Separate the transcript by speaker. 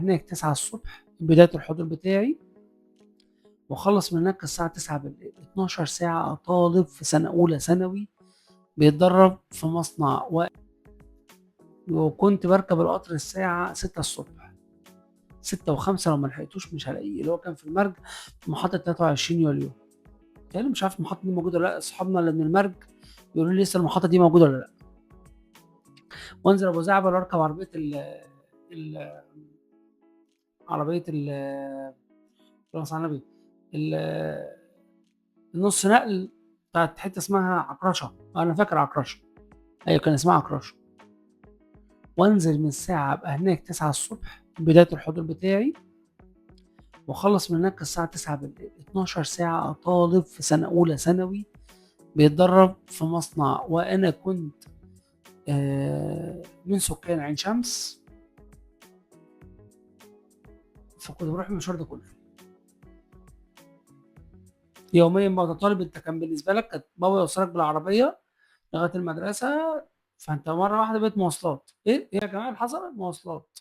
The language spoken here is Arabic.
Speaker 1: هناك 9 الصبح بداية الحضور بتاعي، واخلص من هناك الساعة 9 بالليل. 12 ساعة طالب في سنة أولى ثانوي بيتدرب في مصنع وكنت بركب القطر الساعة 6 الصبح، 6 و5 لو ما لحقتوش مش هلاقيه، اللي هو كان في المرج في محطة 23 يوليو. تاني مش عارف المحطة دي موجودة ولا لأ، أصحابنا اللي من المرج بيقولوا لي لسه المحطة دي موجودة ولا لأ. وانزل أبو زعبل واركب ال عربية اللهم صل على النبي، النص نقل بتاعت حتة اسمها عكرشة، أنا فاكر عكرشة، أيوة كان اسمها عكرشة. وانزل من الساعة أبقى هناك 9 الصبح بداية الحضور بتاعي، واخلص من هناك الساعة 9 بالليل. 12 ساعة طالب في سنة أولى ثانوي بيتدرب في مصنع، وأنا كنت من سكان عين شمس، فكنت بروح المشوار ده كله يوميا. بقى طالب، انت كان بالنسبة لك كانت بابا يوصلك بالعربية لغاية المدرسة، فانت مرة واحدة بقيت مواصلات. ايه يا جماعة اللي حصل؟ مواصلات.